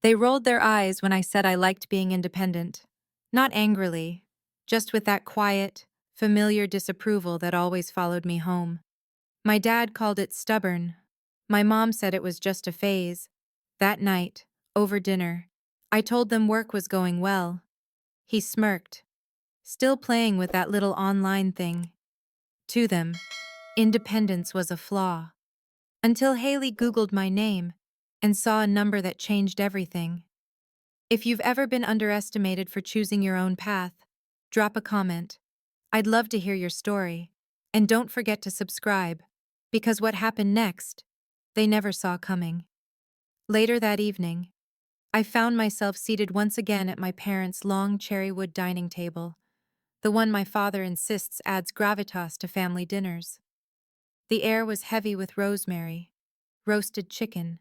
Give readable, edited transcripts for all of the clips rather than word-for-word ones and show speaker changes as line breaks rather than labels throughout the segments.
They rolled their eyes when I said I liked being independent. Not angrily, just with that quiet, familiar disapproval that always followed me home. My dad called it stubborn. My mom said it was just a phase. That night, over dinner, I told them work was going well. He smirked, still playing with that little online thing. To them, independence was a flaw. Until Hailey Googled my name and saw a number that changed everything. If you've ever been underestimated for choosing your own path, drop a comment. I'd love to hear your story. And don't forget to subscribe, because what happened next, they never saw coming. Later that evening, I found myself seated once again at my parents' long cherrywood dining table, the one my father insists adds gravitas to family dinners. The air was heavy with rosemary, roasted chicken,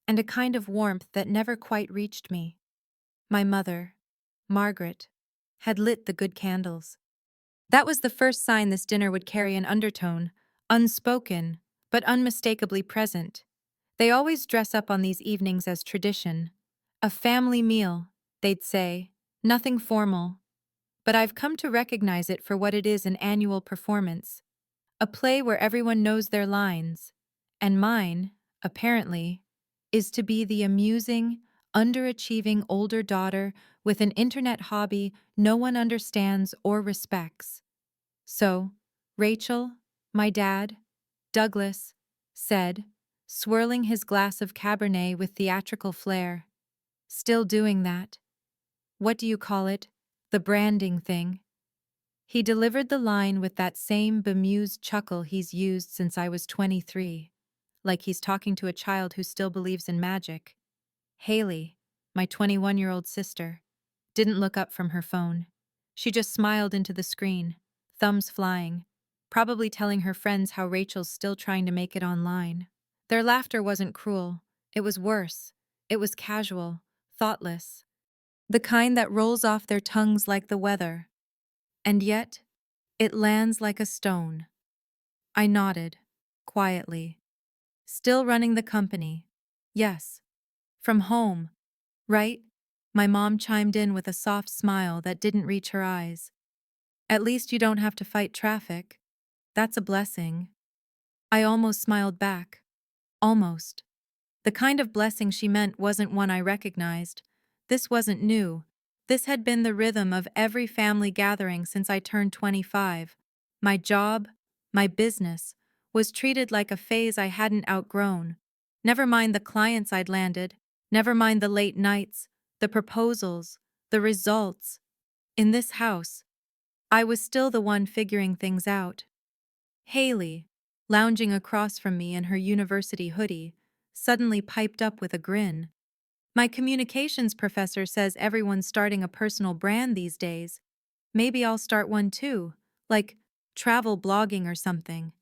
and a kind of warmth that never quite reached me. My mother, Margaret, had lit the good candles. That was the first sign this dinner would carry an undertone, unspoken, but unmistakably present. They always dress up on these evenings as tradition. A family meal, they'd say, nothing formal. But I've come to recognize it for what it is, an annual performance. A play where everyone knows their lines. And mine, apparently, is to be the amusing, underachieving older daughter with an internet hobby no one understands or respects. So, Rachel, my dad, Douglas, said, swirling his glass of Cabernet with theatrical flair. Still doing that. What do you call it? The branding thing. He delivered the line with that same bemused chuckle he's used since I was 23, like he's talking to a child who still believes in magic. Hailey, my 21-year-old sister, didn't look up from her phone. She just smiled into the screen, thumbs flying, probably telling her friends how Rachel's still trying to make it online. Their laughter wasn't cruel. It was worse. It was casual, thoughtless, the kind that rolls off their tongues like the weather. And yet, it lands like a stone. I nodded, quietly. Still running the company. Yes. From home. Right? My mom chimed in with a soft smile that didn't reach her eyes. At least you don't have to fight traffic. That's a blessing. I almost smiled back. Almost. The kind of blessing she meant wasn't one I recognized. This wasn't new. This had been the rhythm of every family gathering since I turned 25. My job, my business, was treated like a phase I hadn't outgrown. Never mind the clients I'd landed, never mind the late nights, the proposals, the results. In this house, I was still the one figuring things out. Hailey, lounging across from me in her university hoodie, suddenly piped up with a grin. My communications professor says everyone's starting a personal brand these days. Maybe I'll start one too, like travel blogging or something.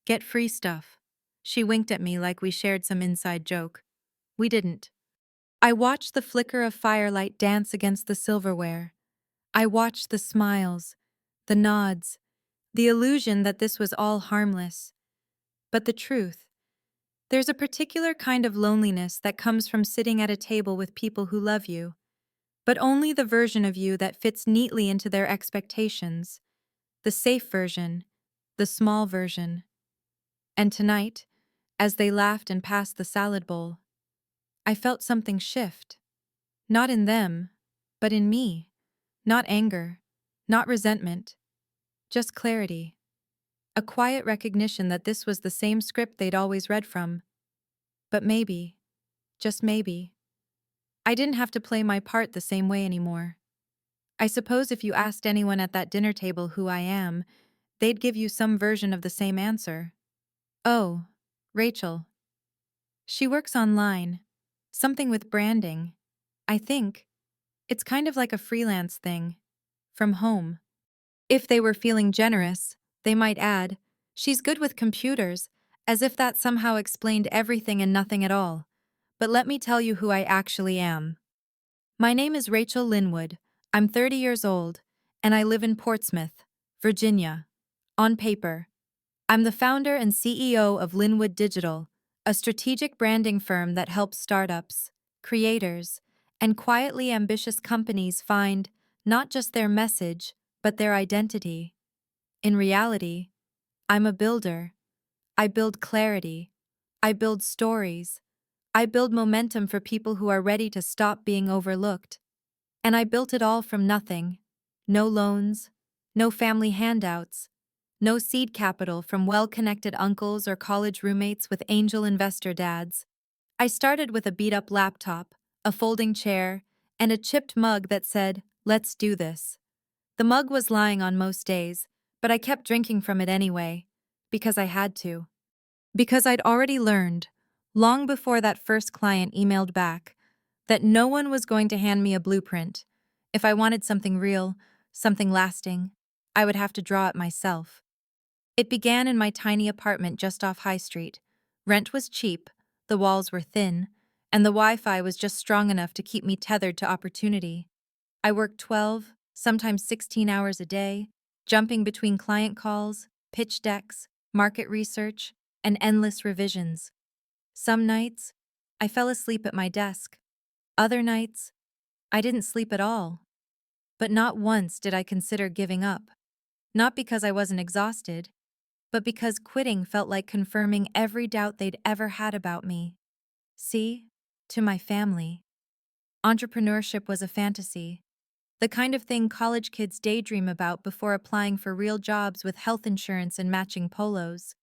Get free stuff. She winked at me like we shared some inside joke. We didn't. I watched the flicker of firelight dance against the silverware. I watched the smiles, the nods, the illusion that this was all harmless. But the truth, there's a particular kind of loneliness that comes from sitting at a table with people who love you, but only the version of you that fits neatly into their expectations, the safe version, the small version. And tonight, as they laughed and passed the salad bowl, I felt something shift. Not in them, but in me. Not anger, not resentment, just clarity. A quiet recognition that this was the same script they'd always read from. But maybe, just maybe, I didn't have to play my part the same way anymore. I suppose if you asked anyone at that dinner table who I am, they'd give you some version of the same answer. Oh, Rachel. She works online. Something with branding. I think. It's kind of like a freelance thing. From home. If they were feeling generous, they might add, she's good with computers, as if that somehow explained everything and nothing at all. But let me tell you who I actually am. My name is Rachel Linwood. I'm 30 years old, and I live in Portsmouth, Virginia. On paper, I'm the founder and CEO of Linwood Digital, a strategic branding firm that helps startups, creators, And quietly ambitious companies find not just their message, but their identity. In reality, I'm a builder. I build clarity. I build stories. I build momentum for people who are ready to stop being overlooked. And I built it all from nothing. No loans, no family handouts, no seed capital from well-connected uncles or college roommates with angel investor dads. I started with a beat-up laptop, a folding chair, and a chipped mug that said, "Let's do this." The mug was lying on most days, but I kept drinking from it anyway, because I had to. Because I'd already learned, long before that first client emailed back, that no one was going to hand me a blueprint. If I wanted something real, something lasting, I would have to draw it myself. It began in my tiny apartment just off High Street. Rent was cheap, the walls were thin, and the Wi-Fi was just strong enough to keep me tethered to opportunity. I worked 12, sometimes 16 hours a day, jumping between client calls, pitch decks, market research, and endless revisions. Some nights, I fell asleep at my desk. Other nights, I didn't sleep at all. But not once did I consider giving up. Not because I wasn't exhausted, but because quitting felt like confirming every doubt they'd ever had about me. See, to my family, entrepreneurship was a fantasy, the kind of thing college kids daydream about before applying for real jobs with health insurance and matching polos.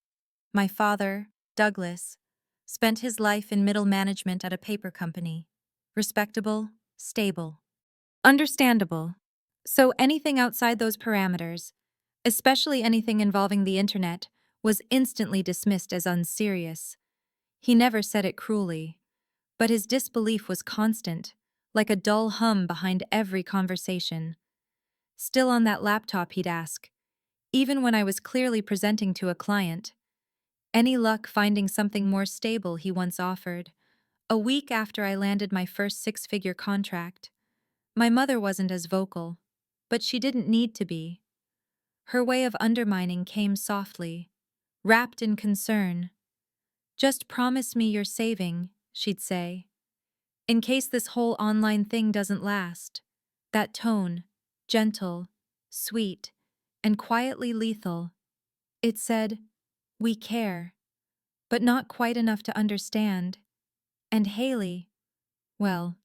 My father, Douglas, spent his life in middle management at a paper company. Respectable, stable. Understandable. So anything outside those parameters, especially anything involving the internet, was instantly dismissed as unserious. He never said it cruelly, but his disbelief was constant, like a dull hum behind every conversation. Still on that laptop, he'd ask, even when I was clearly presenting to a client. Any luck finding something more stable, he once offered. A week after I landed my first six-figure contract. My mother wasn't as vocal, but she didn't need to be. Her way of undermining came softly, wrapped in concern. "Just promise me you're saving," she'd say, "in case this whole online thing doesn't last." That tone, gentle, sweet, and quietly lethal. It said, "We care, but not quite enough to understand." And Hailey, well,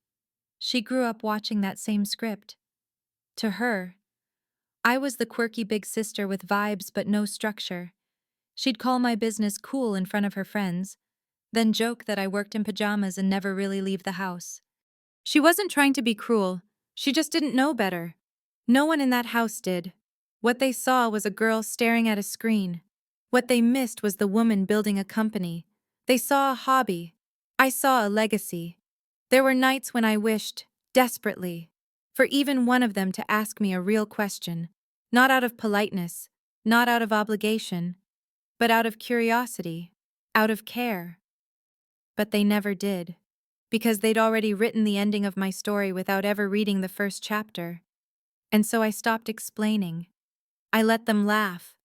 she grew up watching that same script. To her, I was the quirky big sister with vibes but no structure. She'd call my business cool in front of her friends, then joke that I worked in pajamas and never really leave the house. She wasn't trying to be cruel, she just didn't know better. No one in that house did. What they saw was a girl staring at a screen. What they missed was the woman building a company. They saw a hobby. I saw a legacy. There were nights when I wished, desperately, for even one of them to ask me a real question, not out of politeness, not out of obligation, but out of curiosity, out of care. But they never did, because they'd already written the ending of my story without ever reading the first chapter. And so I stopped explaining. I let them laugh,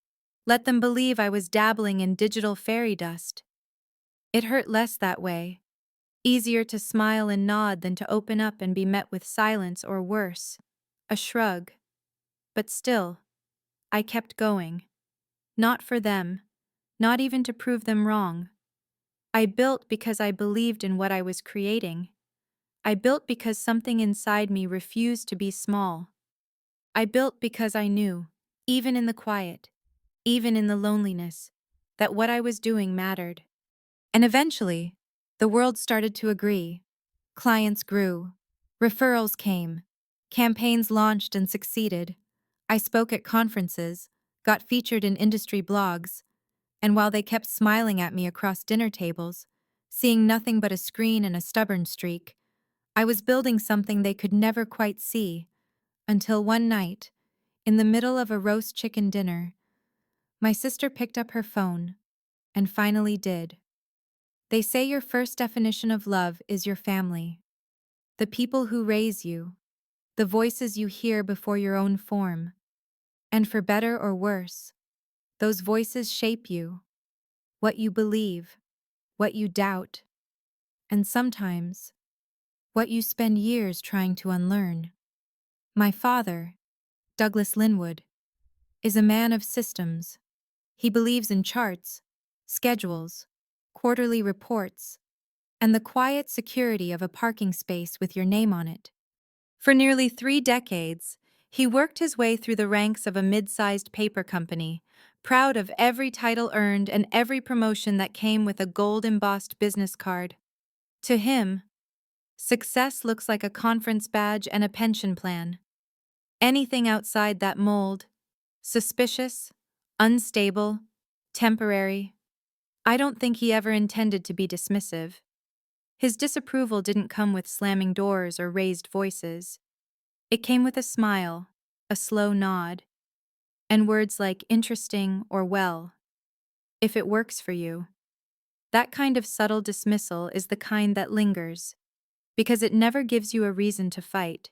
let them believe I was dabbling in digital fairy dust. It hurt less that way. Easier to smile and nod than to open up and be met with silence or worse, a shrug. But still, I kept going. Not for them, not even to prove them wrong. I built because I believed in what I was creating. I built because something inside me refused to be small. I built because I knew, even in the quiet, even in the loneliness, that what I was doing mattered. And eventually, the world started to agree. Clients grew. Referrals came. Campaigns launched and succeeded. I spoke at conferences, got featured in industry blogs, and while they kept smiling at me across dinner tables, seeing nothing but a screen and a stubborn streak, I was building something they could never quite see, until one night, in the middle of a roast chicken dinner, my sister picked up her phone, and finally did. They say your first definition of love is your family. The people who raise you, the voices you hear before your own form. And for better or worse, those voices shape you, what you believe, what you doubt, and sometimes, what you spend years trying to unlearn. My father, Douglas Linwood, is a man of systems. He believes in charts, schedules, quarterly reports, and the quiet security of a parking space with your name on it. For nearly 3 decades, he worked his way through the ranks of a mid-sized paper company, proud of every title earned and every promotion that came with a gold-embossed business card. To him, success looks like a conference badge and a pension plan. Anything outside that mold, suspicious, unstable, temporary. I don't think he ever intended to be dismissive. His disapproval didn't come with slamming doors or raised voices. It came with a smile, a slow nod, and words like interesting or well, if it works for you. That kind of subtle dismissal is the kind that lingers, because it never gives you a reason to fight,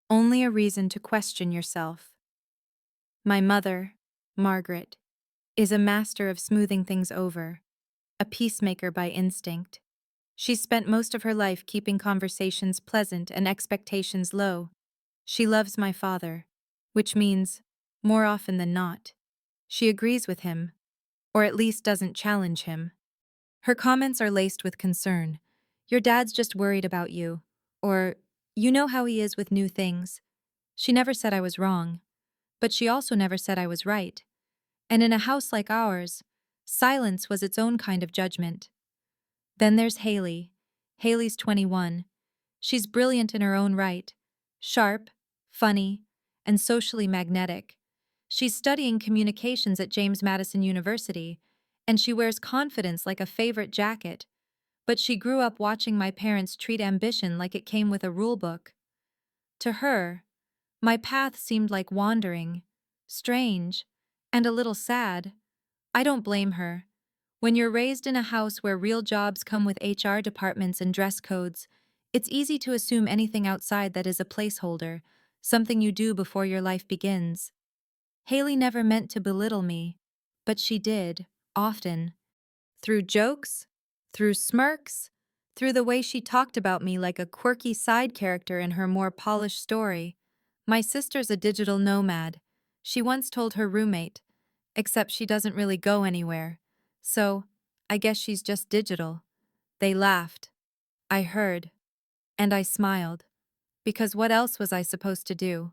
only a reason to question yourself. My mother, Margaret, is a master of smoothing things over, a peacemaker by instinct. She spent most of her life keeping conversations pleasant and expectations low. She loves my father, which means, more often than not, she agrees with him, or at least doesn't challenge him. Her comments are laced with concern. Your dad's just worried about you, or, you know how he is with new things. She never said I was wrong, but she also never said I was right. And in a house like ours, silence was its own kind of judgment. Then there's Hailey. Hailey's 21. She's brilliant in her own right, sharp, funny, and socially magnetic. She's studying communications at James Madison University, and she wears confidence like a favorite jacket, but she grew up watching my parents treat ambition like it came with a rulebook. To her, my path seemed like wandering, strange, and a little sad. I don't blame her. When you're raised in a house where real jobs come with HR departments and dress codes, it's easy to assume anything outside that is a placeholder, something you do before your life begins. Hailey never meant to belittle me, but she did, often. Through jokes, through smirks, through the way she talked about me like a quirky side character in her more polished story. My sister's a digital nomad. She once told her roommate, except she doesn't really go anywhere. So, I guess she's just digital. They laughed. I heard. And I smiled. Because what else was I supposed to do?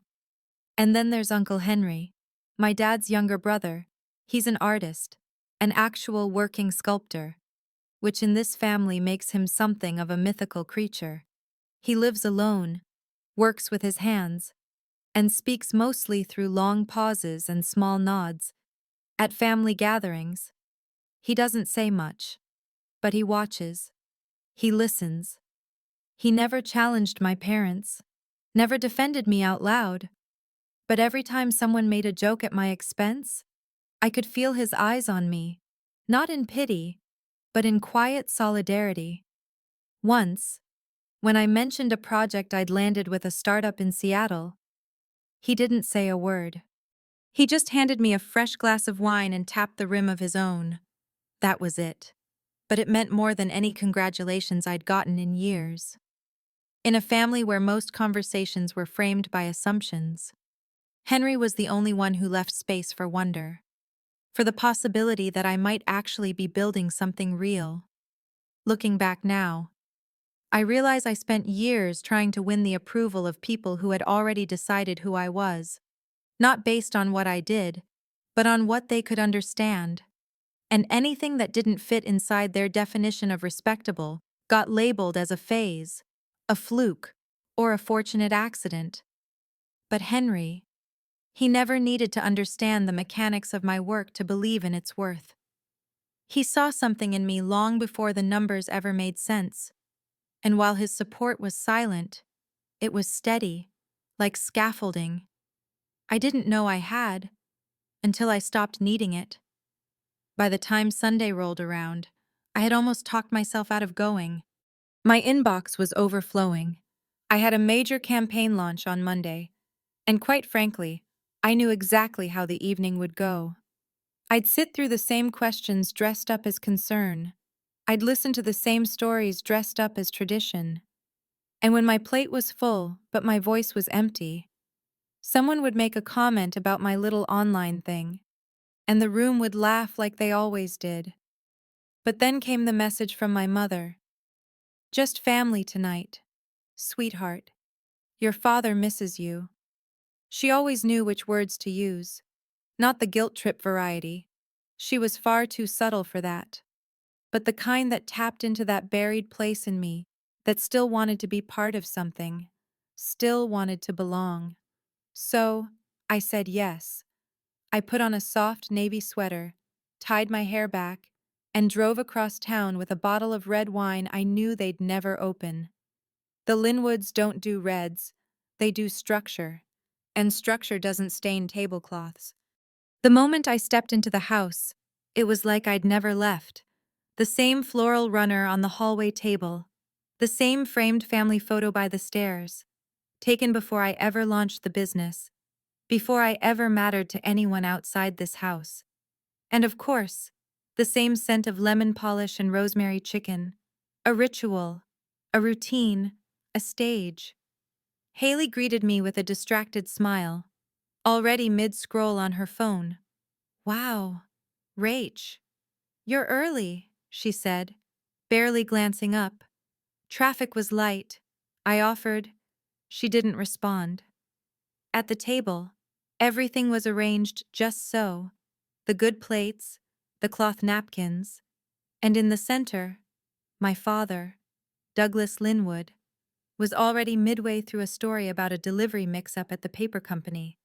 And then there's Uncle Henry, my dad's younger brother. He's an artist, an actual working sculptor, which in this family makes him something of a mythical creature. He lives alone, works with his hands, and speaks mostly through long pauses and small nods. At family gatherings, he doesn't say much, but he watches. He listens. He never challenged my parents, never defended me out loud. But every time someone made a joke at my expense, I could feel his eyes on me, not in pity, but in quiet solidarity. Once, when I mentioned a project I'd landed with a startup in Seattle, he didn't say a word. He just handed me a fresh glass of wine and tapped the rim of his own. That was it. But it meant more than any congratulations I'd gotten in years. In a family where most conversations were framed by assumptions, Henry was the only one who left space for wonder, for the possibility that I might actually be building something real. Looking back now, I realize I spent years trying to win the approval of people who had already decided who I was, not based on what I did, but on what they could understand. And anything that didn't fit inside their definition of respectable got labeled as a phase, a fluke, or a fortunate accident. But Henry, he never needed to understand the mechanics of my work to believe in its worth. He saw something in me long before the numbers ever made sense, and while his support was silent, it was steady, like scaffolding. I didn't know I had, until I stopped needing it. By the time Sunday rolled around, I had almost talked myself out of going. My inbox was overflowing. I had a major campaign launch on Monday, and quite frankly, I knew exactly how the evening would go. I'd sit through the same questions dressed up as concern. I'd listen to the same stories dressed up as tradition. And when my plate was full, but my voice was empty, someone would make a comment about my little online thing, and the room would laugh like they always did. But then came the message from my mother. Just family tonight. Sweetheart. Your father misses you. She always knew which words to use, not the guilt trip variety. She was far too subtle for that. But the kind that tapped into that buried place in me that still wanted to be part of something, still wanted to belong. So, I said yes. I put on a soft navy sweater, tied my hair back, and drove across town with a bottle of red wine I knew they'd never open. The Linwoods don't do reds, they do structure, and structure doesn't stain tablecloths. The moment I stepped into the house, it was like I'd never left. The same floral runner on the hallway table, the same framed family photo by the stairs, taken before I ever launched the business, before I ever mattered to anyone outside this house. And of course, the same scent of lemon polish and rosemary chicken. A ritual, a routine, a stage. Hailey greeted me with a distracted smile, already mid-scroll on her phone. Wow, Rach, you're early, she said, barely glancing up. Traffic was light. I offered. She didn't respond. At the table, everything was arranged just so. The good plates, the cloth napkins, and in the center, my father, Douglas Linwood, was already midway through a story about a delivery mix-up at the paper company.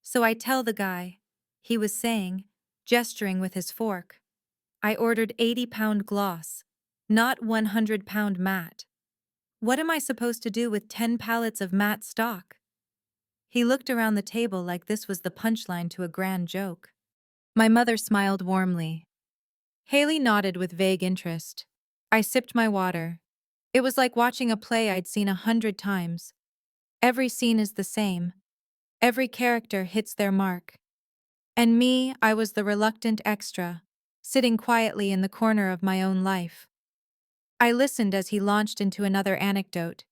So I tell the guy, he was saying, gesturing with his fork, I ordered 80-pound gloss, not 100-pound matte. What am I supposed to do with 10 pallets of matte stock? He looked around the table like this was the punchline to a grand joke. My mother smiled warmly. Hailey nodded with vague interest. I sipped my water. It was like watching a play I'd seen 100 times. Every scene is the same. Every character hits their mark. And me, I was the reluctant extra, sitting quietly in the corner of my own life. I listened as he launched into another anecdote,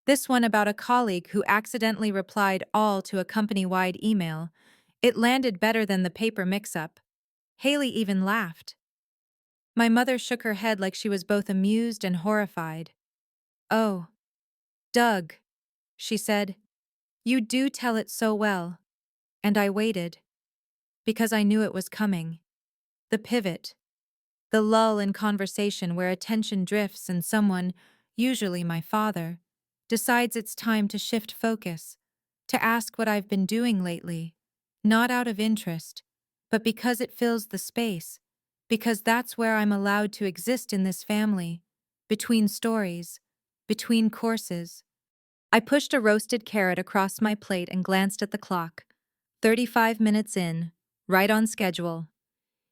this one about a colleague who accidentally replied all to a company-wide email. It landed better than the paper mix-up. Hailey even laughed. My mother shook her head like she was both amused and horrified. Oh, Doug, she said, you do tell it so well. And I waited. Because I knew it was coming. The pivot. The lull in conversation where attention drifts and someone, usually my father, decides it's time to shift focus, to ask what I've been doing lately, not out of interest, but because it fills the space, because that's where I'm allowed to exist in this family, between stories, between courses. I pushed a roasted carrot across my plate and glanced at the clock. 35 minutes in, right on schedule.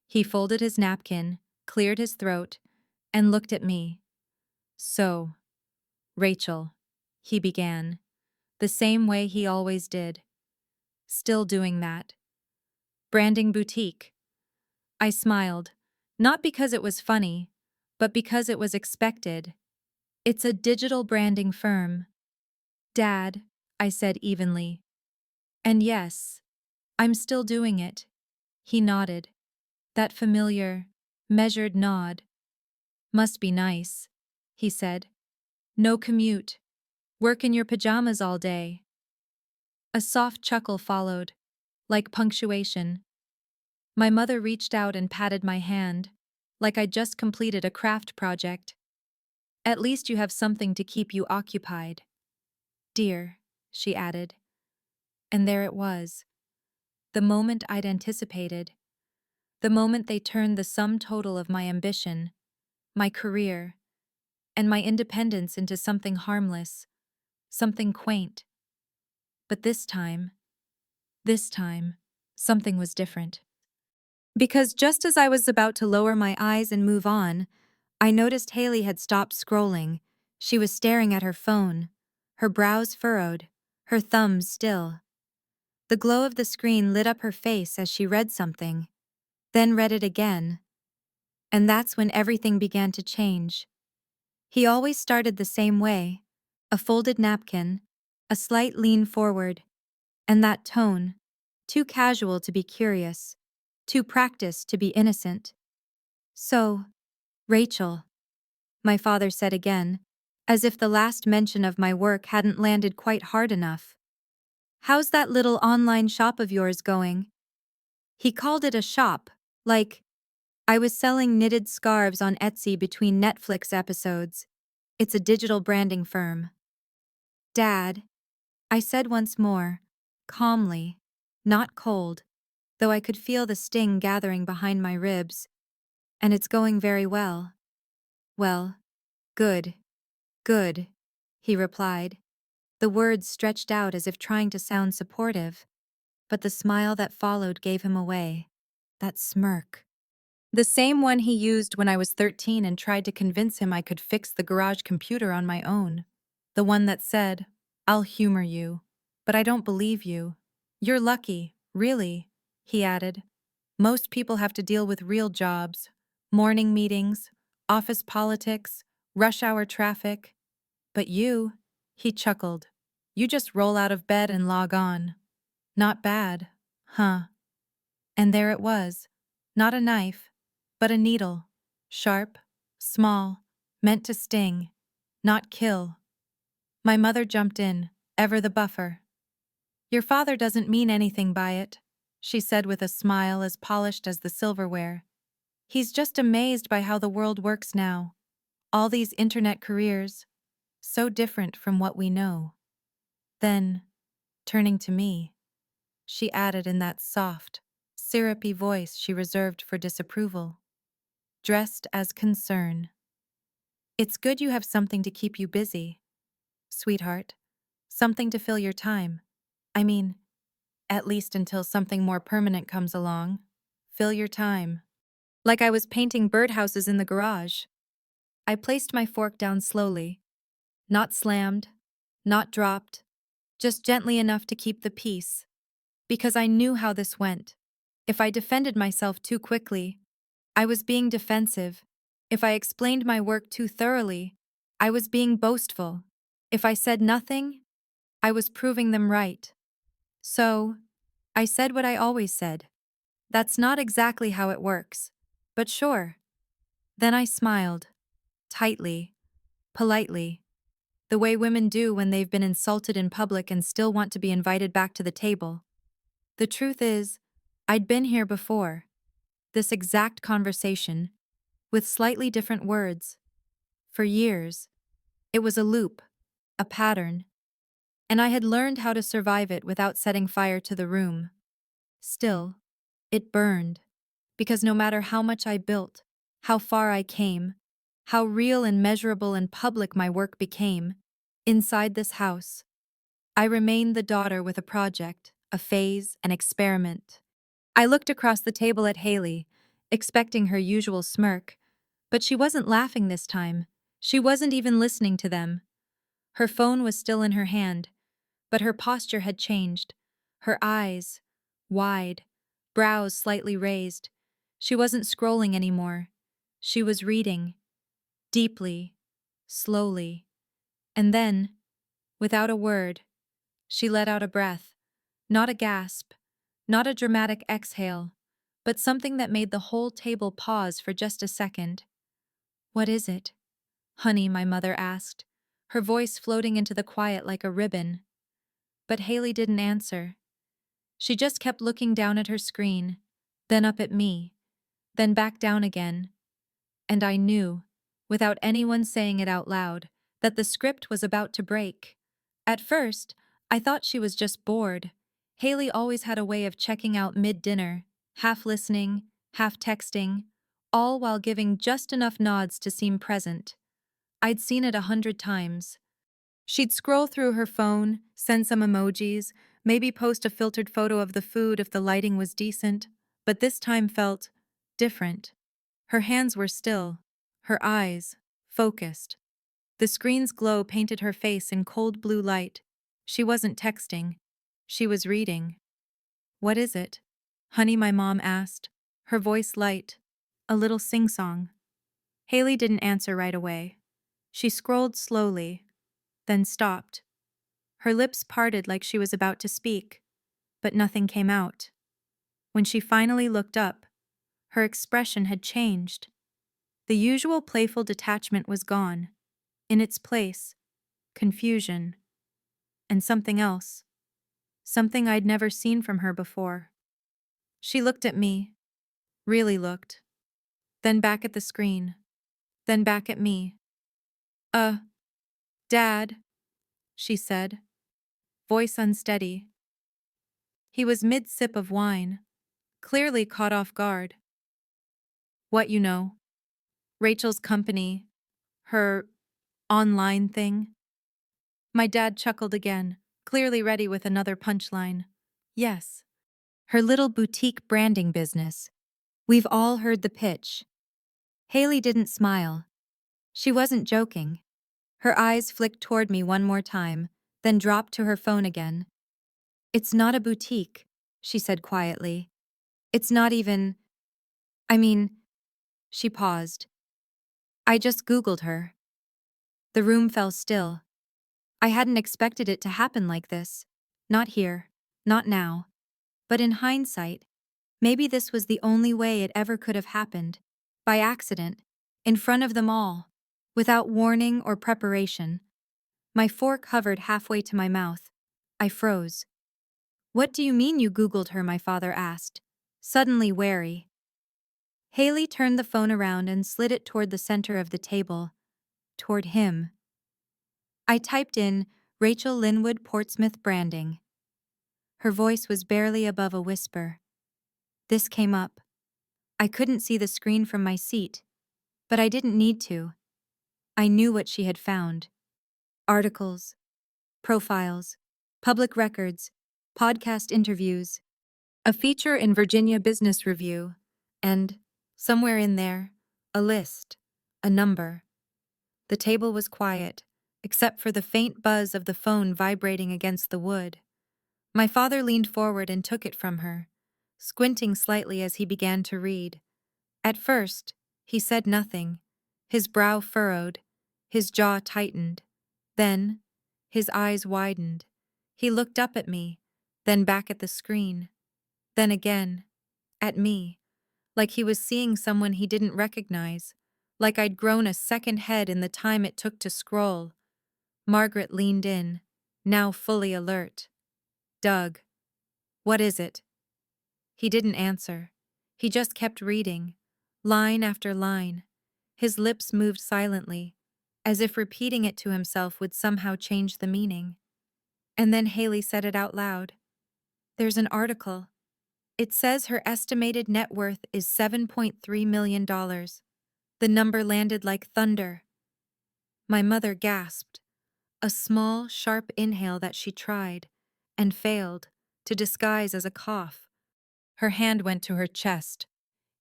He folded his napkin, cleared his throat, and looked at me. So, Rachel, he began, the same way he always did. Still doing that. Branding boutique. I smiled, not because it was funny, but because it was expected. It's a digital branding firm. Dad, I said evenly. And yes, I'm still doing it. He nodded. That familiar, measured nod. Must be nice, he said. No commute. Work in your pajamas all day. A soft chuckle followed, like punctuation. My mother reached out and patted my hand, like I'd just completed a craft project. At least you have something to keep you occupied. Dear, she added. And there it was. The moment I'd anticipated. The moment they turned the sum total of my ambition, my career, and my independence into something harmless, something quaint. But this time, something was different. Because just as I was about to lower my eyes and move on, I noticed Hailey had stopped scrolling. She was staring at her phone, her brows furrowed, her thumbs still. The glow of the screen lit up her face as she read something, then read it again. And that's when everything began to change. He always started the same way, A folded napkin, a slight lean forward, and that tone, too casual to be curious, too practiced to be innocent. So, Rachel, my father said again, as if the last mention of my work hadn't landed quite hard enough. How's that little online shop of yours going? He called it a shop, like I was selling knitted scarves on Etsy between Netflix episodes. It's a digital branding firm. Dad, I said once more, calmly, not cold, though I could feel the sting gathering behind my ribs, and it's going very well. Well, good, good, he replied, the words stretched out as if trying to sound supportive, but the smile that followed gave him away. That smirk. The same one he used when I was 13 and tried to convince him I could fix the garage computer on my own. The one that said, I'll humor you, but I don't believe you. You're lucky, really, he added. Most people have to deal with real jobs, morning meetings, office politics, rush hour traffic. But you, he chuckled, you just roll out of bed and log on. Not bad, huh? And there it was, not a knife, but a needle, sharp, small, meant to sting, not kill. My mother jumped in, ever the buffer. Your father doesn't mean anything by it, she said with a smile as polished as the silverware. He's just amazed by how the world works now. All these internet careers, so different from what we know. Then, turning to me, she added in that soft, syrupy voice she reserved for disapproval, dressed as concern. It's good you have something to keep you busy, sweetheart. Something to fill your time. I mean, at least until something more permanent comes along. Fill your time. Like I was painting birdhouses in the garage. I placed my fork down slowly. Not slammed, not dropped, just gently enough to keep the peace. Because I knew how this went. If I defended myself too quickly, I was being defensive. If I explained my work too thoroughly, I was being boastful. If I said nothing, I was proving them right. So, I said what I always said. That's not exactly how it works. But sure. Then I smiled. Tightly. Politely. The way women do when they've been insulted in public and still want to be invited back to the table. The truth is, I'd been here before. This exact conversation, with slightly different words. For years. It was a loop. A pattern. And I had learned how to survive it without setting fire to the room. Still, it burned. Because no matter how much I built, how far I came, how real and measurable and public my work became, inside this house, I remained the daughter with a project, a phase, an experiment. I looked across the table at Hailey, expecting her usual smirk, but she wasn't laughing this time. She wasn't even listening to them. Her phone was still in her hand, but her posture had changed. Her eyes, wide, brows slightly raised. She wasn't scrolling anymore. She was reading, deeply, slowly. And then, without a word, she let out a breath. Not a gasp, not a dramatic exhale, but something that made the whole table pause for just a second. What is it? Honey, my mother asked, her voice floating into the quiet like a ribbon. But Hailey didn't answer. She just kept looking down at her screen, then up at me, then back down again. And I knew, without anyone saying it out loud, that the script was about to break. At first, I thought she was just bored. Hailey always had a way of checking out mid-dinner, half listening, half texting, all while giving just enough nods to seem present. I'd seen it 100 times. She'd scroll through her phone, send some emojis, maybe post a filtered photo of the food if the lighting was decent, but this time felt different. Her hands were still, her eyes focused. The screen's glow painted her face in cold blue light. She wasn't texting. She was reading. What is it? Honey, my mom asked, her voice light, a little sing-song. Hailey didn't answer right away. She scrolled slowly. then stopped. Her lips parted like she was about to speak, but nothing came out. When she finally looked up, her expression had changed. The usual playful detachment was gone. In its place, confusion, and something else. Something I'd never seen from her before. She looked at me, really looked, then back at the screen, then back at me. Dad, she said, voice unsteady. He was mid-sip of wine, clearly caught off guard. What you know? Rachel's company, her online thing? My dad chuckled again, clearly ready with another punchline. Yes. Her little boutique branding business. We've all heard the pitch. Hailey didn't smile. She wasn't joking. Her eyes flicked toward me one more time, then dropped to her phone again. It's not a boutique, she said quietly. It's not even… I mean… She paused. I just Googled her. The room fell still. I hadn't expected it to happen like this. Not here. Not now. But in hindsight, maybe this was the only way it ever could have happened. By accident. In front of them all. Without warning or preparation. My fork hovered halfway to my mouth. I froze. What do you mean you Googled her? My father asked, suddenly wary. Hailey turned the phone around and slid it toward the center of the table. Toward him. I typed in Rachel Linwood Portsmouth branding. Her voice was barely above a whisper. This came up. I couldn't see the screen from my seat, but I didn't need to. I knew what she had found. Articles, profiles, public records, podcast interviews, a feature in Virginia Business Review, and, somewhere in there, a list, a number. The table was quiet, except for the faint buzz of the phone vibrating against the wood. My father leaned forward and took it from her, squinting slightly as he began to read. At first, he said nothing, his brow furrowed, his jaw tightened. Then, his eyes widened. He looked up at me, then back at the screen, then again, at me, like he was seeing someone he didn't recognize, like I'd grown a second head in the time it took to scroll. Margaret leaned in, now fully alert. Doug. What is it? He didn't answer. He just kept reading, line after line. His lips moved silently, as if repeating it to himself would somehow change the meaning. And then Hailey said it out loud. There's an article. It says her estimated net worth is $7.3 million. The number landed like thunder. My mother gasped, a small, sharp inhale that she tried, and failed, to disguise as a cough. Her hand went to her chest.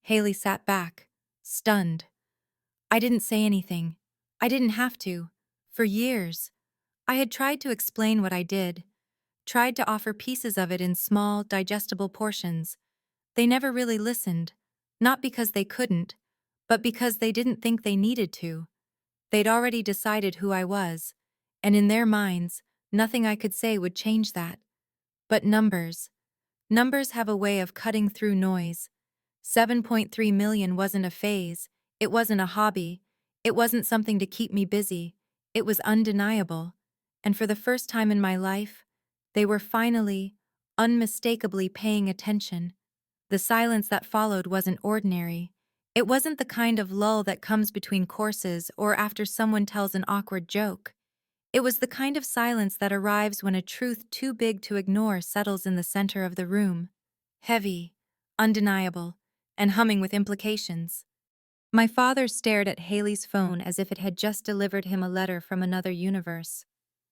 Hailey sat back, stunned. I didn't say anything. I didn't have to. For years. I had tried to explain what I did, tried to offer pieces of it in small, digestible portions. They never really listened, not because they couldn't, but because they didn't think they needed to. They'd already decided who I was, and in their minds, nothing I could say would change that. But numbers. Numbers have a way of cutting through noise. 7.3 million wasn't a phase, it wasn't a hobby, it wasn't something to keep me busy, it was undeniable. And for the first time in my life, they were finally, unmistakably paying attention. The silence that followed wasn't ordinary. It wasn't the kind of lull that comes between courses or after someone tells an awkward joke. It was the kind of silence that arrives when a truth too big to ignore settles in the center of the room. Heavy, undeniable, and humming with implications. My father stared at Hailey's phone as if it had just delivered him a letter from another universe.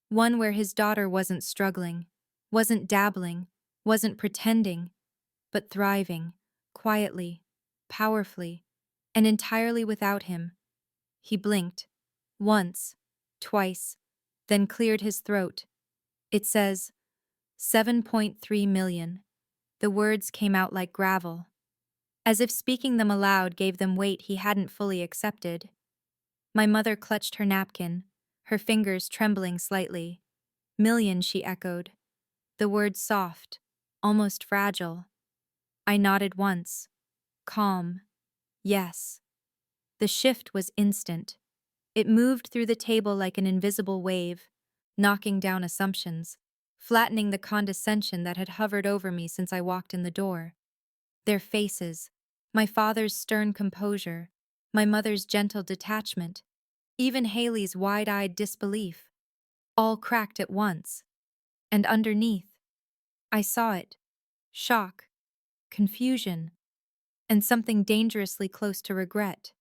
One where his daughter wasn't struggling, wasn't dabbling, wasn't pretending, but thriving, quietly, powerfully, and entirely without him. He blinked. Once, twice, then cleared his throat. It says, 7.3 million. The words came out like gravel, as if speaking them aloud gave them weight he hadn't fully accepted. My mother clutched her napkin, her fingers trembling slightly. Million, she echoed. The word soft, almost fragile. I nodded once. Calm. Yes. The shift was instant. It moved through the table like an invisible wave, knocking down assumptions, flattening the condescension that had hovered over me since I walked in the door. Their faces, my father's stern composure, my mother's gentle detachment, even Hailey's wide-eyed disbelief, all cracked at once. And underneath, I saw it. Shock, confusion, and something dangerously close to regret.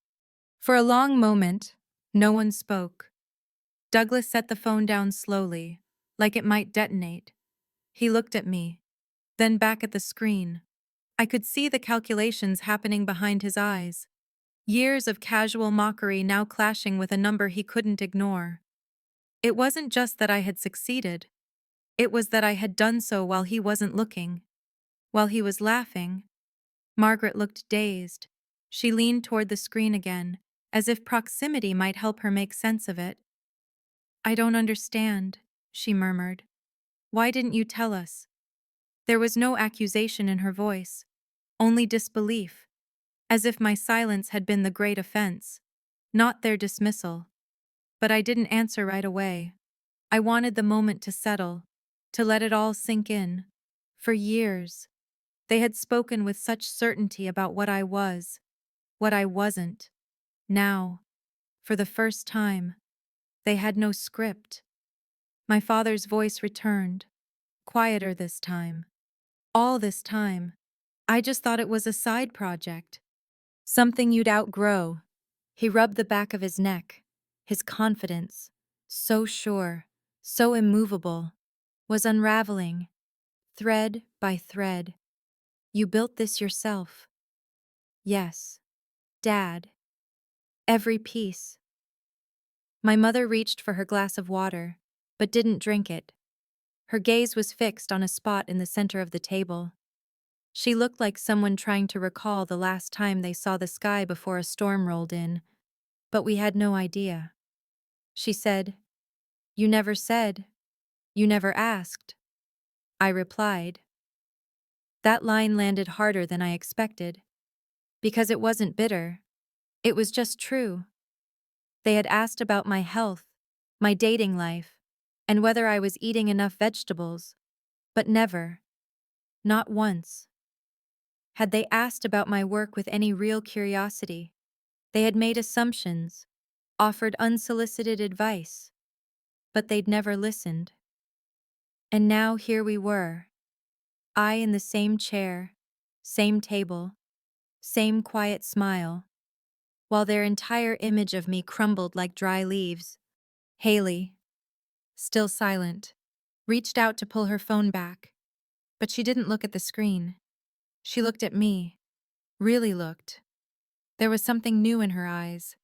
For a long moment, no one spoke. Douglas set the phone down slowly, like it might detonate. He looked at me, then back at the screen. I could see the calculations happening behind his eyes. Years of casual mockery now clashing with a number he couldn't ignore. It wasn't just that I had succeeded. It was that I had done so while he wasn't looking. While he was laughing, Margaret looked dazed. She leaned toward the screen again, as if proximity might help her make sense of it. "I don't understand," she murmured. "Why didn't you tell us?" There was no accusation in her voice, only disbelief, as if my silence had been the great offense, not their dismissal. But I didn't answer right away. I wanted the moment to settle, to let it all sink in. For years, they had spoken with such certainty about what I was, what I wasn't. Now, for the first time, they had no script. My father's voice returned, quieter this time. All this time, I just thought it was a side project. Something you'd outgrow. He rubbed the back of his neck. His confidence, so sure, so immovable, was unraveling, thread by thread. "You built this yourself." "Yes, Dad. Every piece." My mother reached for her glass of water, but didn't drink it. Her gaze was fixed on a spot in the center of the table. She looked like someone trying to recall the last time they saw the sky before a storm rolled in, but we had no idea. She said, "You never said. You never asked." I replied. That line landed harder than I expected, because it wasn't bitter. It was just true. They had asked about my health, my dating life, and whether I was eating enough vegetables, but never, not once, had they asked about my work with any real curiosity. They had made assumptions, offered unsolicited advice, but they'd never listened. And now here we were, I in the same chair, same table, same quiet smile, while their entire image of me crumbled like dry leaves. Hailey, still silent, reached out to pull her phone back, but she didn't look at the screen. She looked at me, really looked. There was something new in her eyes,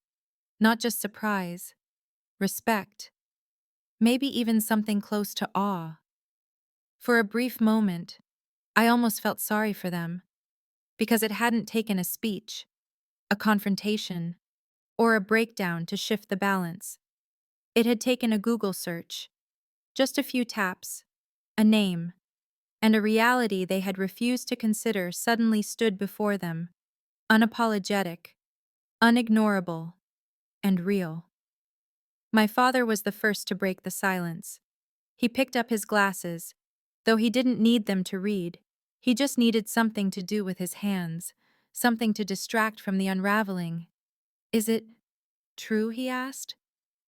not just surprise, respect, maybe even something close to awe. For a brief moment, I almost felt sorry for them, because it hadn't taken a speech, a confrontation, or a breakdown to shift the balance. It had taken a Google search, just a few taps, a name, and a reality they had refused to consider suddenly stood before them, unapologetic, unignorable, and real. My father was the first to break the silence. He picked up his glasses, though he didn't need them to read. He just needed something to do with his hands, something to distract from the unraveling. "Is it true?" he asked,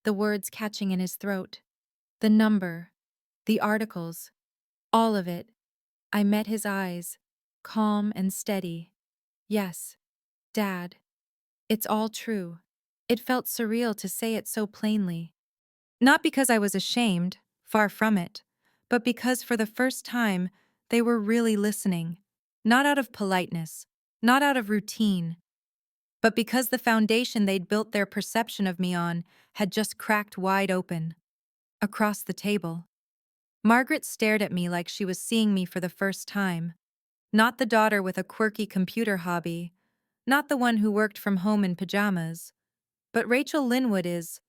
the words catching in his throat. The number, the articles, all of it. I met his eyes, calm and steady. "Yes, Dad. It's all true." It felt surreal to say it so plainly. Not because I was ashamed, far from it, but because for the first time they were really listening. Not out of politeness, not out of routine, but because the foundation they'd built their perception of me on had just cracked wide open. Across the table, Margaret stared at me like she was seeing me for the first time. Not the daughter with a quirky computer hobby, not the one who worked from home in pajamas, but Rachel Linwood is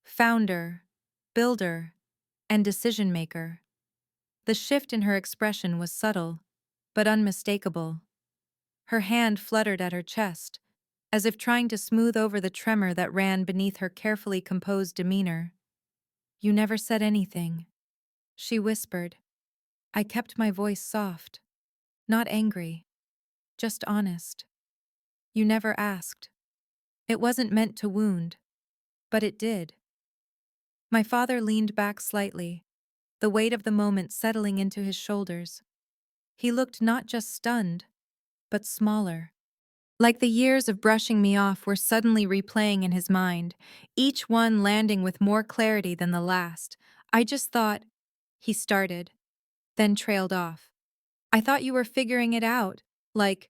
founder, builder and decision maker. The shift in her expression was subtle, but unmistakable. Her hand fluttered at her chest, as if trying to smooth over the tremor that ran beneath her carefully composed demeanor. "You never said anything," she whispered. I kept my voice soft, not angry, just honest. "You never asked." It wasn't meant to wound, but it did. My father leaned back slightly, the weight of the moment settling into his shoulders. He looked not just stunned, but smaller. Like the years of brushing me off were suddenly replaying in his mind, each one landing with more clarity than the last. "I just thought," he started, then trailed off. "I thought you were figuring it out, like,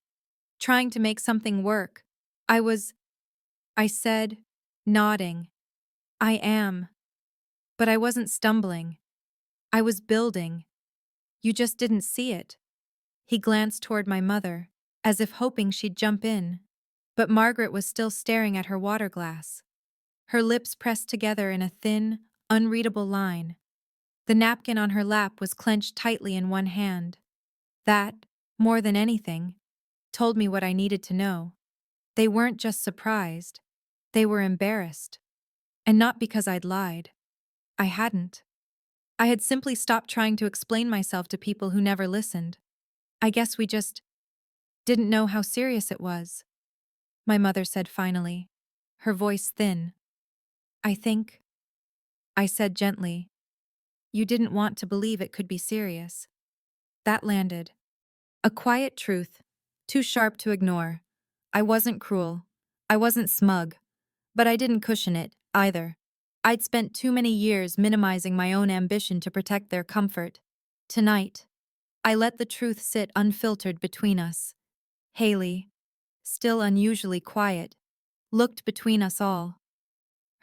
trying to make something work." I was, I said, nodding. "I am." But I wasn't stumbling. I was building. You just didn't see it. He glanced toward my mother, as if hoping she'd jump in. But Margaret was still staring at her water glass, her lips pressed together in a thin, unreadable line. The napkin on her lap was clenched tightly in one hand. That, more than anything, told me what I needed to know. They weren't just surprised. They were embarrassed. And not because I'd lied. I hadn't. I had simply stopped trying to explain myself to people who never listened. I guess we just didn't know how serious it was, my mother said finally, her voice thin. "I think," I said gently, "you didn't want to believe it could be serious." That landed. A quiet truth, too sharp to ignore. I wasn't cruel. I wasn't smug. But I didn't cushion it, either. I'd spent too many years minimizing my own ambition to protect their comfort. Tonight, I let the truth sit unfiltered between us. Hailey, still unusually quiet, looked between us all.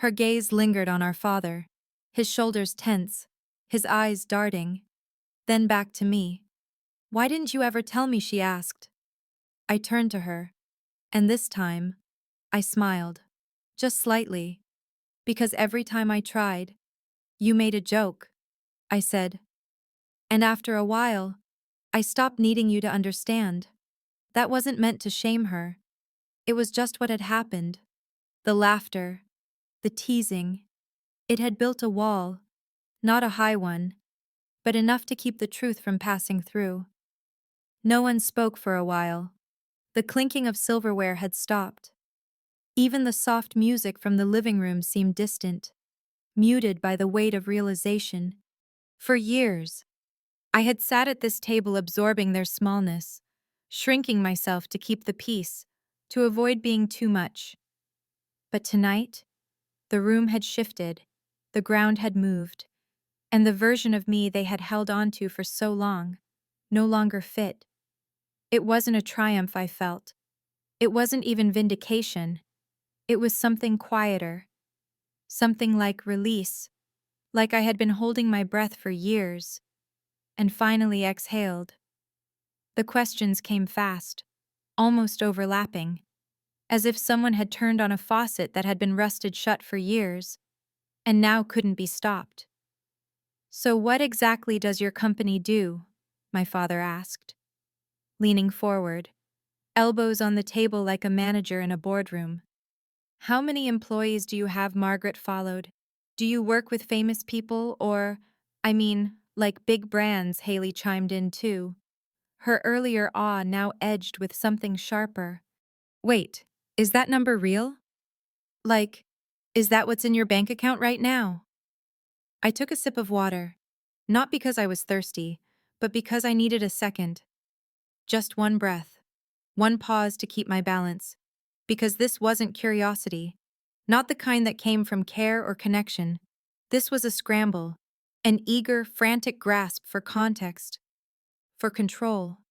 Her gaze lingered on our father, his shoulders tense, his eyes darting, then back to me. "Why didn't you ever tell me?" she asked. I turned to her, and this time, I smiled, just slightly, because every time I tried, "You made a joke," I said. "And after a while, I stopped needing you to understand." That wasn't meant to shame her. It was just what had happened. The laughter, the teasing. It had built a wall, not a high one, but enough to keep the truth from passing through. No one spoke for a while. The clinking of silverware had stopped. Even the soft music from the living room seemed distant, muted by the weight of realization. For years, I had sat at this table absorbing their smallness, shrinking myself to keep the peace, to avoid being too much. But tonight, the room had shifted, the ground had moved, and the version of me they had held onto for so long no longer fit. It wasn't a triumph I felt. It wasn't even vindication. It was something quieter, something like release, like I had been holding my breath for years, and finally exhaled. The questions came fast, almost overlapping, as if someone had turned on a faucet that had been rusted shut for years, and now couldn't be stopped. "So what exactly does your company do?" my father asked, leaning forward, elbows on the table like a manager in a boardroom. "How many employees do you have?" Margaret followed. "Do you work with famous people or, like big brands?" Hailey chimed in too, her earlier awe now edged with something sharper. "Wait, is that number real? Like, is that what's in your bank account right now?" I took a sip of water, not because I was thirsty, but because I needed a second. Just one breath, one pause to keep my balance, because this wasn't curiosity, not the kind that came from care or connection. This was a scramble, an eager, frantic grasp for context, for control,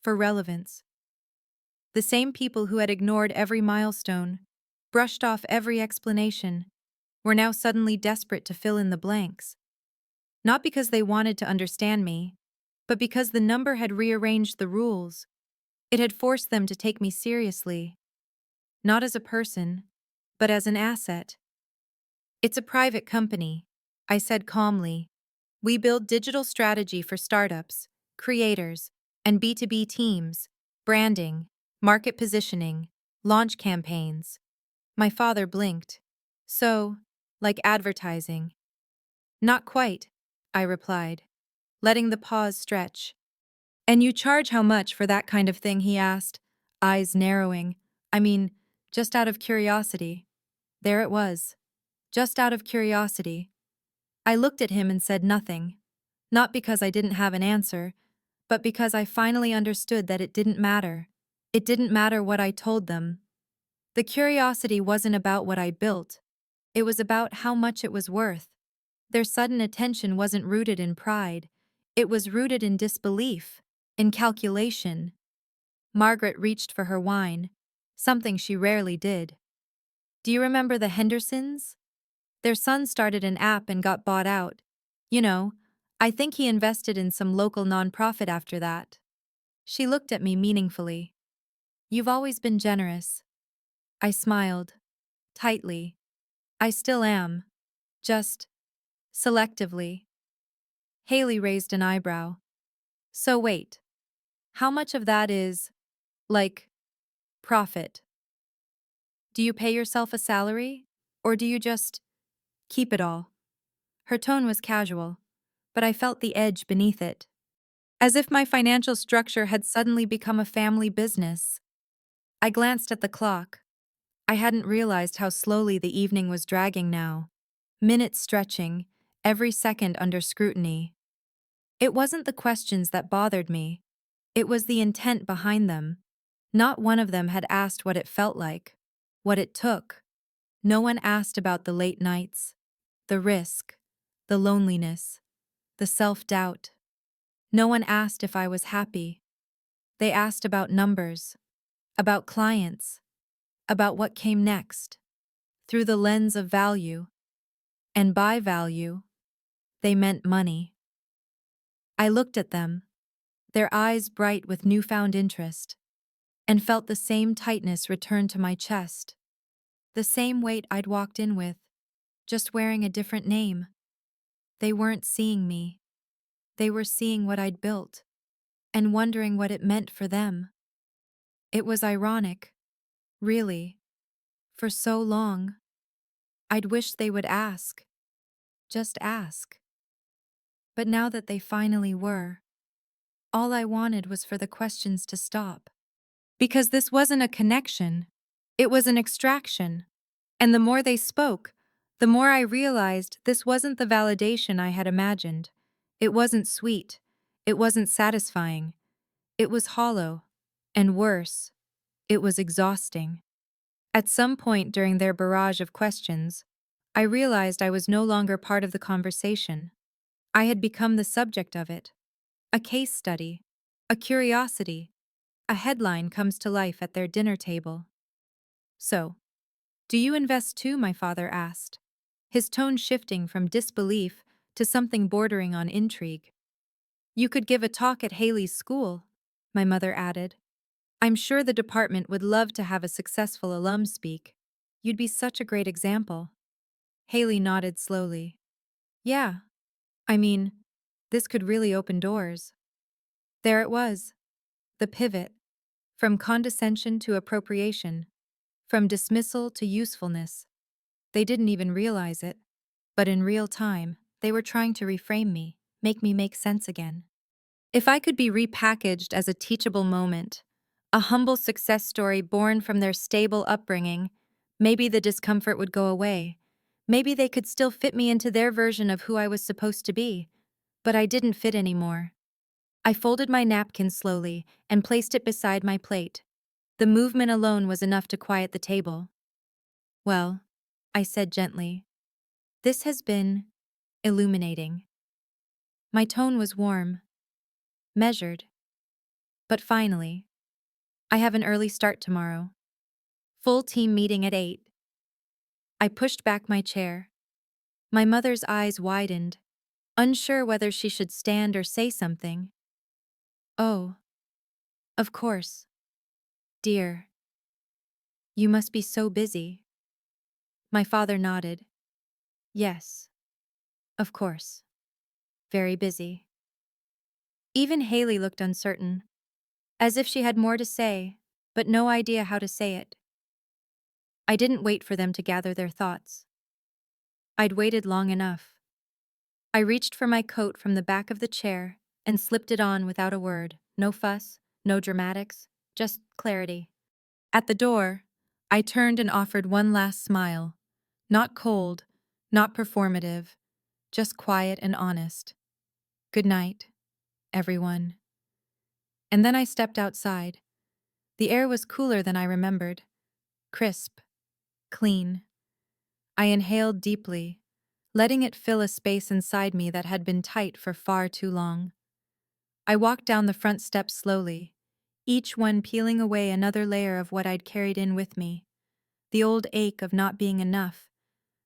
for relevance. The same people who had ignored every milestone, brushed off every explanation, were now suddenly desperate to fill in the blanks. Not because they wanted to understand me, but because the number had rearranged the rules. It had forced them to take me seriously, not as a person, but as an asset. "It's a private company," I said calmly. We build digital strategy for startups, creators, and B2B teams, branding, market positioning, launch campaigns. My father blinked. So, like advertising. Not quite, I replied, letting the pause stretch. And you charge how much for that kind of thing, he asked, eyes narrowing. I mean, just out of curiosity. There it was. Just out of curiosity. I looked at him and said nothing. Not because I didn't have an answer, but because I finally understood that it didn't matter. It didn't matter what I told them. The curiosity wasn't about what I built. It was about how much it was worth. Their sudden attention wasn't rooted in pride. It was rooted in disbelief, in calculation. Margaret reached for her wine, something she rarely did. Do you remember the Hendersons? Their son started an app and got bought out. You know, I think he invested in some local nonprofit after that. She looked at me meaningfully. You've always been generous. I smiled. Tightly. I still am. Just selectively. Hailey raised an eyebrow. So wait. How much of that is, like, profit? Do you pay yourself a salary? Or do you just keep it all? Her tone was casual, but I felt the edge beneath it. As if my financial structure had suddenly become a family business. I glanced at the clock. I hadn't realized how slowly the evening was dragging now. Minutes stretching, every second under scrutiny. It wasn't the questions that bothered me. It was the intent behind them. Not one of them had asked what it felt like, what it took. No one asked about the late nights, the risk, the loneliness, the self-doubt. No one asked if I was happy. They asked about numbers, about clients, about what came next, through the lens of value. And by value, they meant money. I looked at them, their eyes bright with newfound interest, and felt the same tightness return to my chest. The same weight I'd walked in with, just wearing a different name. They weren't seeing me. They were seeing what I'd built, and wondering what it meant for them. It was ironic, really. For so long, I'd wished they would ask. Just ask. But now that they finally were, all I wanted was for the questions to stop. Because this wasn't a connection, it was an extraction. And the more they spoke, the more I realized this wasn't the validation I had imagined. It wasn't sweet. It wasn't satisfying. It was hollow. And worse, it was exhausting. At some point during their barrage of questions, I realized I was no longer part of the conversation. I had become the subject of it. A case study, a curiosity, a headline comes to life at their dinner table. So, do you invest too? My father asked, his tone shifting from disbelief to something bordering on intrigue. You could give a talk at Hailey's school, my mother added. I'm sure the department would love to have a successful alum speak. You'd be such a great example. Hailey nodded slowly. Yeah, I mean, this could really open doors. There it was, the pivot, from condescension to appropriation, from dismissal to usefulness. They didn't even realize it, but in real time, they were trying to reframe me, make me make sense again. If I could be repackaged as a teachable moment, a humble success story born from their stable upbringing, maybe the discomfort would go away. Maybe they could still fit me into their version of who I was supposed to be. But I didn't fit anymore. I folded my napkin slowly and placed it beside my plate. The movement alone was enough to quiet the table. Well, I said gently, this has been illuminating. My tone was warm, measured. But finally, I have an early start tomorrow. Full team meeting at 8. I pushed back my chair. My mother's eyes widened, unsure whether she should stand or say something. Oh, of course. Dear. You must be so busy. My father nodded. Yes. Of course. Very busy. Even Hailey looked uncertain, as if she had more to say, but no idea how to say it. I didn't wait for them to gather their thoughts. I'd waited long enough. I reached for my coat from the back of the chair and slipped it on without a word. No fuss, no dramatics, just clarity. At the door, I turned and offered one last smile. Not cold, not performative, just quiet and honest. Good night, everyone. And then I stepped outside. The air was cooler than I remembered. Crisp, clean. I inhaled deeply, letting it fill a space inside me that had been tight for far too long. I walked down the front steps slowly, each one peeling away another layer of what I'd carried in with me. The old ache of not being enough,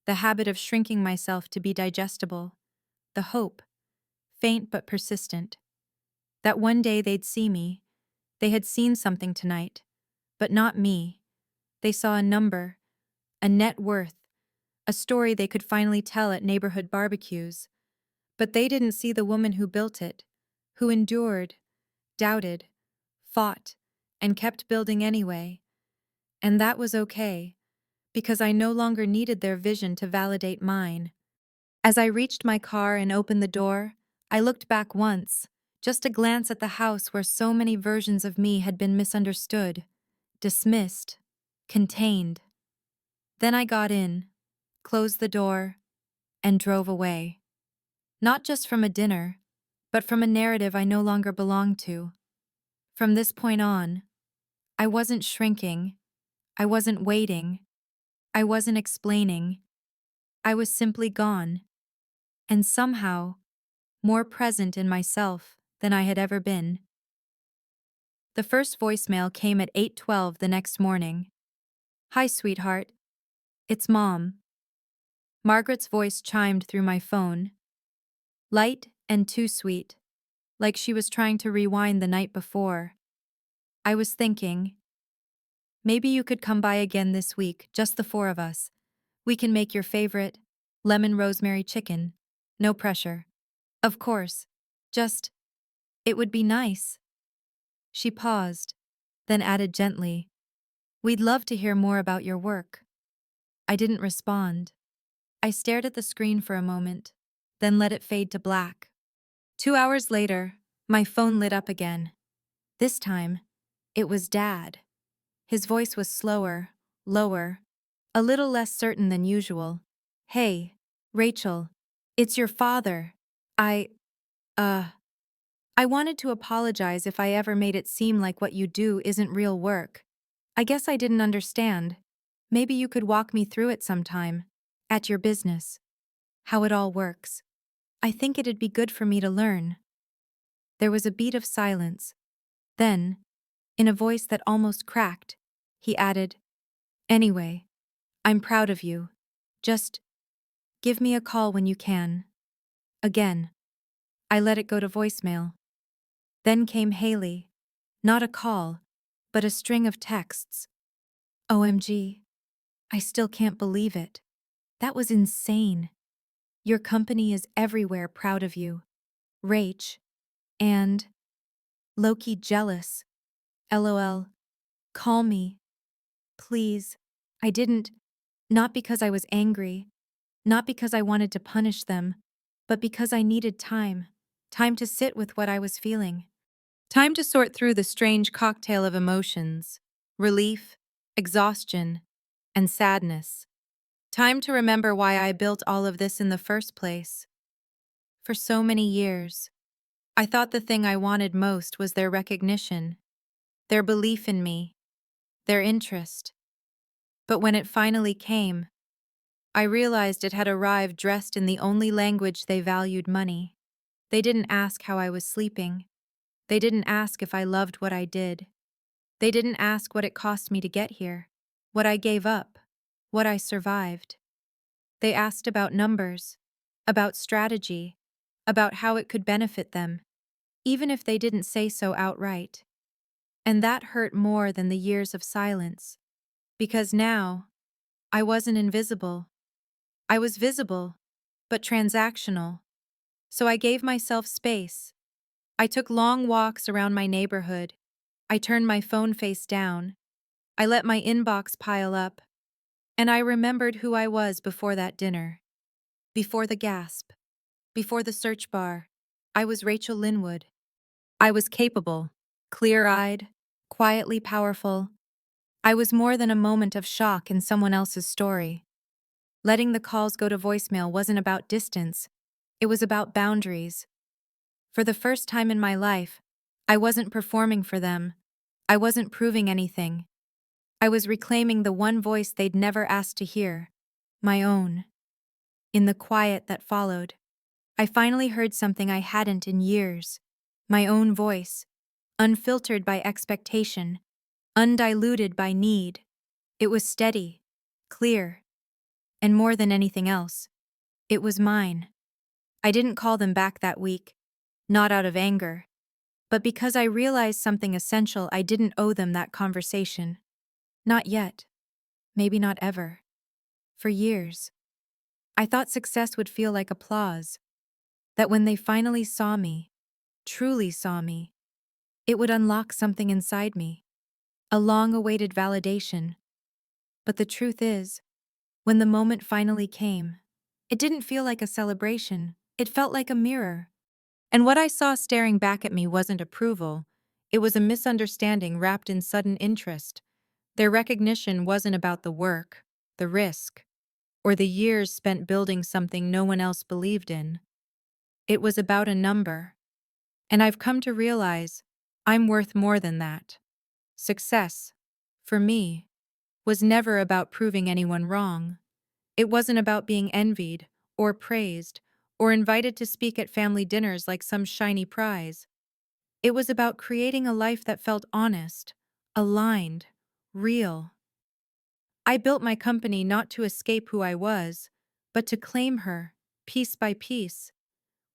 the habit of shrinking myself to be digestible, the hope, faint but persistent, that one day they'd see me. They had seen something tonight, but not me. They saw a number, a net worth, a story they could finally tell at neighborhood barbecues. But they didn't see the woman who built it, who endured, doubted, fought, and kept building anyway. And that was okay, because I no longer needed their vision to validate mine. As I reached my car and opened the door, I looked back once, just a glance at the house where so many versions of me had been misunderstood, dismissed, contained. Then I got in, closed the door, and drove away. Not just from a dinner, but from a narrative I no longer belonged to. From this point on, I wasn't shrinking, I wasn't waiting, I wasn't explaining. I was simply gone, and somehow, more present in myself than I had ever been. The first voicemail came at 8:12 the next morning. "Hi, sweetheart. It's Mom." Margaret's voice chimed through my phone. Light and too sweet, like she was trying to rewind the night before. I was thinking, maybe you could come by again this week, just the four of us. We can make your favorite lemon rosemary chicken. No pressure. Of course. Just, it would be nice. She paused, then added gently, "We'd love to hear more about your work." I didn't respond. I stared at the screen for a moment, then let it fade to black. 2 hours later, my phone lit up again. This time, it was Dad. His voice was slower, lower, a little less certain than usual. "Hey, Rachel, it's your father. I, uh, I wanted to apologize if I ever made it seem like what you do isn't real work. I guess I didn't understand. Maybe you could walk me through it sometime. At your business. How it all works. I think it'd be good for me to learn." There was a beat of silence. Then, in a voice that almost cracked, he added, "Anyway, I'm proud of you. Just give me a call when you can." Again, I let it go to voicemail. Then came Hailey. Not a call, but a string of texts. "OMG. I still can't believe it. That was insane. Your company is everywhere proud of you. Rach. And low-key jealous. LOL. Call me. Please." I didn't. Not because I was angry. Not because I wanted to punish them. But because I needed time. Time to sit with what I was feeling. Time to sort through the strange cocktail of emotions. Relief, exhaustion, and sadness. Time to remember why I built all of this in the first place. For so many years, I thought the thing I wanted most was their recognition, their belief in me, their interest. But when it finally came, I realized it had arrived dressed in the only language they valued: money. They didn't ask how I was sleeping. They didn't ask if I loved what I did. They didn't ask what it cost me to get here, what I gave up, what I survived. They asked about numbers, about strategy, about how it could benefit them, even if they didn't say so outright. And that hurt more than the years of silence, because now, I wasn't invisible. I was visible, but transactional. So I gave myself space. I took long walks around my neighborhood. I turned my phone face down. I let my inbox pile up. And I remembered who I was before that dinner. Before the gasp. Before the search bar. I was Rachel Linwood. I was capable, clear-eyed, quietly powerful. I was more than a moment of shock in someone else's story. Letting the calls go to voicemail wasn't about distance. It was about boundaries. For the first time in my life, I wasn't performing for them. I wasn't proving anything. I was reclaiming the one voice they'd never asked to hear. My own. In the quiet that followed, I finally heard something I hadn't in years. My own voice. Unfiltered by expectation. Undiluted by need. It was steady. Clear. And more than anything else, it was mine. I didn't call them back that week. Not out of anger. But because I realized something essential, I didn't owe them that conversation. Not yet. Maybe not ever. For years. I thought success would feel like applause. That when they finally saw me, truly saw me, it would unlock something inside me. A long-awaited validation. But the truth is, when the moment finally came, it didn't feel like a celebration. It felt like a mirror. And what I saw staring back at me wasn't approval. It was a misunderstanding wrapped in sudden interest. Their recognition wasn't about the work, the risk, or the years spent building something no one else believed in. It was about a number. And I've come to realize I'm worth more than that. Success, for me, was never about proving anyone wrong. It wasn't about being envied, or praised, or invited to speak at family dinners like some shiny prize. It was about creating a life that felt honest, aligned, real. I built my company not to escape who I was, but to claim her, piece by piece.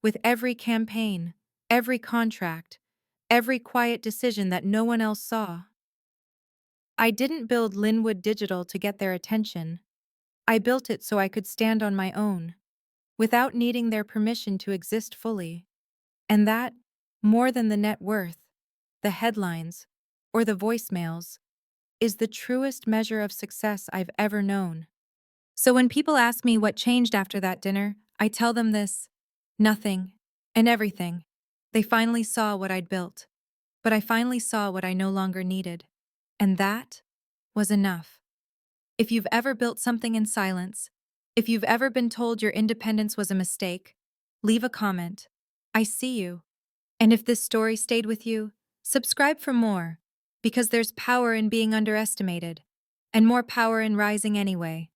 With every campaign, every contract, every quiet decision that no one else saw. I didn't build Linwood Digital to get their attention. I built it so I could stand on my own, without needing their permission to exist fully. And that, more than the net worth, the headlines, or the voicemails, is the truest measure of success I've ever known. So when people ask me what changed after that dinner, I tell them this: nothing and everything. They finally saw what I'd built, but I finally saw what I no longer needed. And that was enough. If you've ever built something in silence, if you've ever been told your independence was a mistake, leave a comment. I see you. And if this story stayed with you, subscribe for more, because there's power in being underestimated, and more power in rising anyway.